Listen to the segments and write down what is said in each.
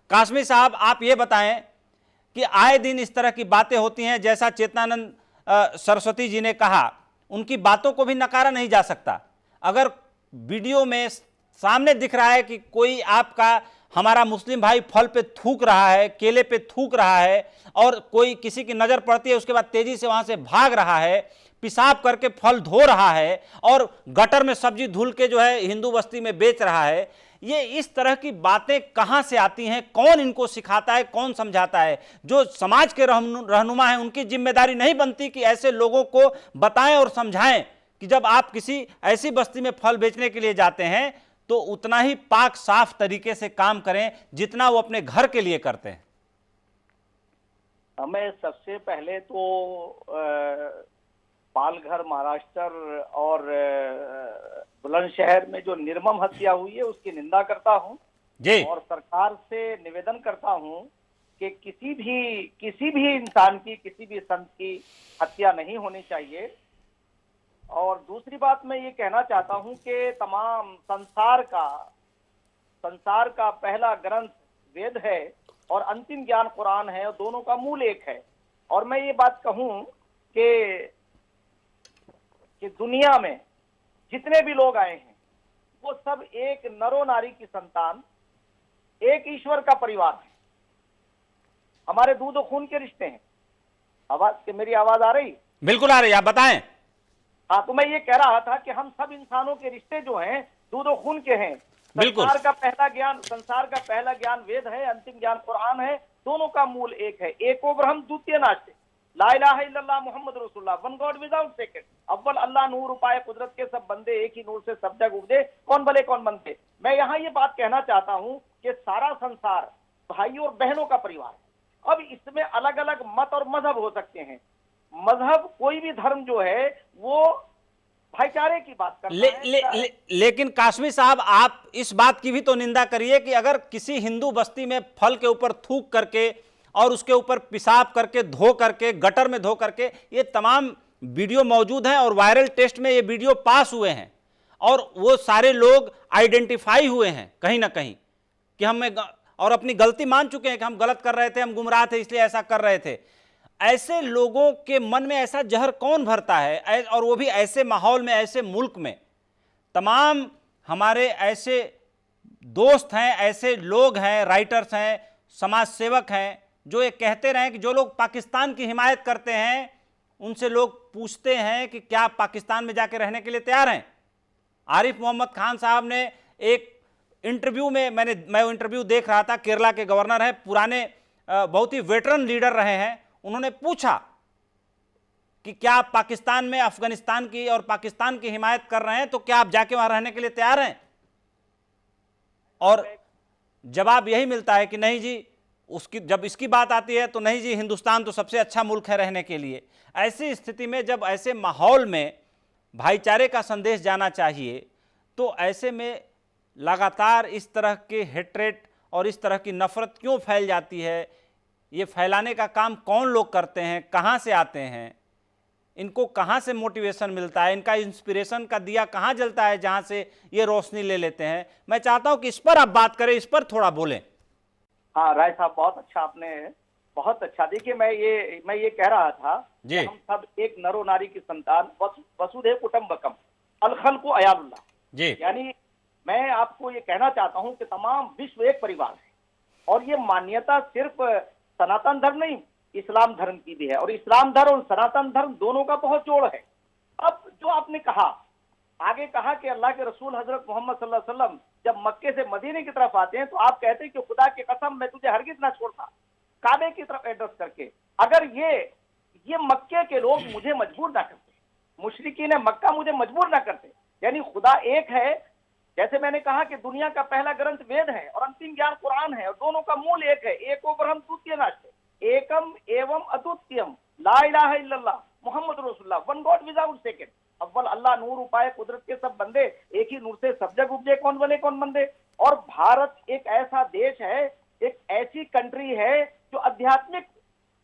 कासमी साहब, आप ये बताएं कि आए दिन इस तरह की बातें होती हैं, जैसा चेतनानंद सरस्वती जी ने कहा, उनकी बातों को भी नकारा नहीं जा सकता। अगर वीडियो में सामने दिख रहा है कि कोई आपका हमारा मुस्लिम भाई फल पे थूक रहा है, केले पे थूक रहा है, और कोई किसी की नजर पड़ती है, उसके बाद तेजी से वहां से भाग रहा है, पेशाब करके फल धो रहा है और गटर में सब्जी धुल के जो है हिंदू बस्ती में बेच रहा है, ये इस तरह की बातें कहां से आती हैं? कौन इनको सिखाता है, कौन समझाता है? जो समाज के रहनुमा हैं, उनकी जिम्मेदारी नहीं बनती कि ऐसे लोगों को बताएं और समझाएं कि जब आप किसी ऐसी बस्ती में फल बेचने के लिए जाते हैं तो उतना ही पाक साफ तरीके से काम करें जितना वो अपने घर के लिए करते हैं? हमें सबसे पहले तो पालघर, महाराष्ट्र और बुलंदशहर में जो निर्मम हत्या हुई है उसकी निंदा करता हूं जी। और सरकार से निवेदन करता हूं कि किसी भी इंसान की, किसी भी संत की हत्या नहीं होनी चाहिए। और दूसरी बात मैं ये कहना चाहता हूं कि तमाम संसार का पहला ग्रंथ वेद है और अंतिम ज्ञान कुरान है, और दोनों का मूल एक है। और मैं ये बात कहूं कि दुनिया में जितने भी लोग आए हैं वो सब एक नरो नारी की संतान, एक ईश्वर का परिवार है, हमारे दूध और खून के रिश्ते हैं। मेरी आवाज आ रही? बिल्कुल आ रही, आप बताएं। हाँ, तो मैं ये कह रहा था कि हम सब इंसानों के रिश्ते जो हैं दूध और खून के हैं। संसार का पहला ज्ञान वेद है, अंतिम ज्ञान कुरान है, दोनों का मूल एक है। एको ब्रह्म द्वितीय नास्ति, ला इलाहा इल्लल्लाह मुहम्मद रसूलुल्लाह, वन गॉड विदाउट सेकंड। अव्वल अल्लाह नूर उपाय कुदरत के सब बंदे, एक ही नूर से सब जग उपजे, कौन भले कौन बनते। मैं यहाँ ये बात कहना चाहता हूँ कि सारा संसार भाई और बहनों का परिवार है। अब इसमें अलग अलग मत और मजहब हो सकते हैं। मजहब, कोई भी धर्म जो है वो भाईचारे की बात करता है। लेकिन कासमी साहब, आप इस बात की भी तो निंदा करिए कि अगर किसी हिंदू बस्ती में फल के ऊपर थूक करके और उसके ऊपर पेशाब करके, धो करके, गटर में धो करके, ये तमाम वीडियो मौजूद हैं और वायरल टेस्ट में ये वीडियो पास हुए हैं और वो सारे लोग आइडेंटिफाई हुए हैं कहीं ना कहीं कि हमें, और अपनी गलती मान चुके हैं कि हम गलत कर रहे थे, हम गुमराह थे इसलिए ऐसा कर रहे थे। ऐसे लोगों के मन में ऐसा जहर कौन भरता है? और वो भी ऐसे माहौल में, ऐसे मुल्क में। तमाम हमारे ऐसे दोस्त हैं, ऐसे लोग हैं, राइटर्स हैं, समाज सेवक हैं, जो ये कहते रहे कि जो लोग पाकिस्तान की हिमायत करते हैं उनसे लोग पूछते हैं कि क्या आप पाकिस्तान में जाके रहने के लिए तैयार हैं? आरिफ मोहम्मद खान साहब ने एक इंटरव्यू में, मैं वो इंटरव्यू देख रहा था, केरला के गवर्नर हैं, पुराने बहुत ही वेटरन लीडर रहे हैं, उन्होंने पूछा कि क्या आप पाकिस्तान में अफगानिस्तान की और पाकिस्तान की हिमायत कर रहे हैं, तो क्या आप जाके वहां रहने के लिए तैयार हैं? और जवाब यही मिलता है कि नहीं जी, जब इसकी बात आती है तो नहीं जी, हिंदुस्तान तो सबसे अच्छा मुल्क है रहने के लिए। ऐसी स्थिति में, जब ऐसे माहौल में भाईचारे का संदेश जाना चाहिए, तो ऐसे में लगातार इस तरह के हेट्रेट और इस तरह की नफरत क्यों फैल जाती है? ये फैलाने का काम कौन लोग करते हैं? कहाँ से आते हैं? इनको कहाँ से मोटिवेशन मिलता है? इनका इंस्पिरेशन का दिया कहाँ जलता है जहाँ से ये रोशनी ले लेते हैं? मैं चाहता हूँ कि इस पर आप बात करें, इस पर थोड़ा बोलें। हाँ राय साहब, बहुत अच्छा आपने, बहुत अच्छा। देखिए, मैं ये कह रहा था कि हम सब एक नरो नारी की संतान, वसुधैव कुटुंबकम, अल खल्क़ु अयालुल्लाह जी। यानी मैं आपको ये कहना चाहता हूँ कि तमाम विश्व एक परिवार है, और ये मान्यता सिर्फ सनातन धर्म नहीं, इस्लाम धर्म की भी है, और इस्लाम धर्म और सनातन धर्म दोनों का बहुत जोड़ है। अब जो आपने कहा, आगे कहा कि अल्लाह के रसूल हजरत मोहम्मद सल्लल्लाहु अलैहि वसल्लम जब मक्के से मदीने की तरफ आते हैं तो आप कहते हैं कि खुदा की कसम मैं तुझे हरगिज ना छोड़ता, काबे की तरफ एड्रेस करके। अगर ये मक्के के लोग मुझे मजबूर ना करते, मुशरिकीन मक्का मुझे मजबूर ना करते, यानी खुदा एक है। जैसे मैंने कहा कि दुनिया का पहला ग्रंथ वेद है और अंतिम ज्ञान कुरान है, और दोनों का मूल एक है। एको ब्रह्म द्वितीय नास्ति, एकम एवं अद्वितीयम, ला इलाहा इल्लल्लाह मुहम्मद रसूलुल्लाह, वन गॉड विदाउट सेकंड। अव्वल अल्लाह नूर उपाय कुदरत के सब बंदे, एक ही नूर से सब जग उपजे, कौन बने कौन बंदे। और भारत एक ऐसा देश है, एक ऐसी कंट्री है जो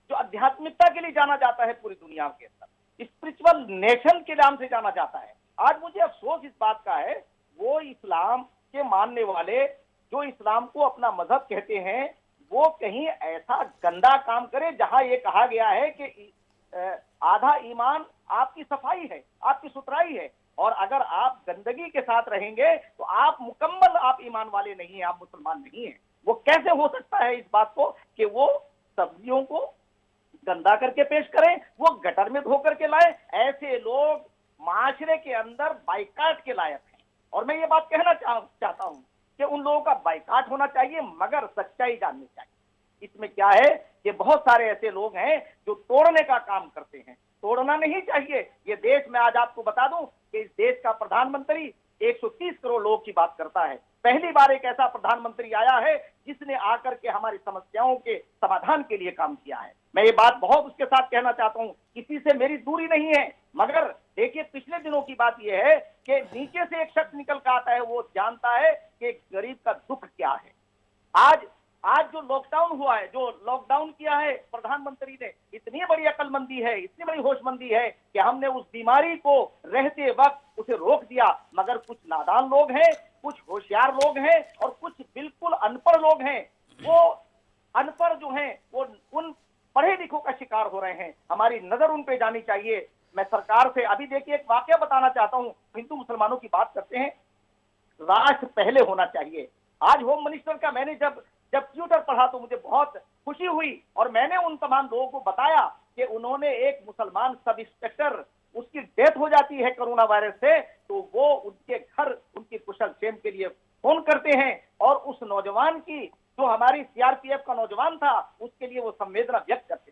आध्यात्मिकता के लिए जाना जाता है पूरी दुनिया के अंदर, स्पिरिचुअल नेशन के नाम से जाना जाता है। आज मुझे अफसोस इस बात का है, वो इस्लाम के मानने वाले जो इस्लाम को अपना मजहब कहते हैं, वो कहीं ऐसा गंदा काम करे जहां ये कहा गया है कि आधा ईमान आपकी सफाई है, आपकी सुथराई है, और अगर आप गंदगी के साथ रहेंगे तो आप मुकम्मल आप ईमान वाले नहीं हैं, आप मुसलमान नहीं हैं। वो कैसे हो सकता है इस बात को कि वो सब्जियों को गंदा करके पेश करें, वो गटर में धो करके लाए? ऐसे लोग माशरे के अंदर बाइकाट के लायक हैं। और मैं ये बात कहना चाहता हूं कि उन लोगों का बाइकाट होना चाहिए, मगर सच्चाई जाननी चाहिए। इसमें क्या है कि बहुत सारे ऐसे लोग हैं जो तोड़ने का काम करते हैं। तोड़ना नहीं चाहिए। ये देश में आज आपको बता दूं कि इस देश का प्रधानमंत्री 130 करोड़ लोगों की बात करता है। पहली बार एक ऐसा प्रधानमंत्री आया है जिसने आकर के हमारी समस्याओं के समाधान के लिए काम किया है। मैं ये बात बहुत उसके साथ कहना चाहता हूं, किसी से मेरी दूरी नहीं है, मगर देखिए पिछले दिनों की बात यह है कि नीचे से एक शख्स निकल कर आता है, वो जानता है कि गरीब का दुख क्या है। आज जो लॉकडाउन हुआ है, जो लॉकडाउन किया है प्रधानमंत्री ने, इतनी बड़ी अक्लमंदी है, इतनी बड़ी होशमंदी है कि हमने उस बीमारी को रहते वक्त उसे रोक दिया। मगर कुछ नादान लोग हैं, कुछ होशियार लोग हैं और कुछ बिल्कुल अनपढ़ लोग हैं। वो अनपढ़ जो हैं वो उन पढ़े लिखों का शिकार हो रहे हैं। हमारी नजर उन पे जानी चाहिए। मैं सरकार से अभी देखिए एक वाकया बताना चाहता हूं। हिंदू मुसलमानों की बात करते हैं, राष्ट्र पहले होना चाहिए। आज होम मिनिस्टर का मैंने जब ट्विटर पढ़ा तो मुझे बहुत खुशी हुई, और मैंने उन तमाम लोगों को बताया कि उन्होंने एक मुसलमान सब इंस्पेक्टर, उसकी डेथ हो जाती है कोरोना वायरस से, तो वो उनके घर उनकी कुशल क्षेम के लिए फोन करते हैं, और उस नौजवान की, जो हमारी सीआरपीएफ का नौजवान था, उसके लिए वो संवेदना व्यक्त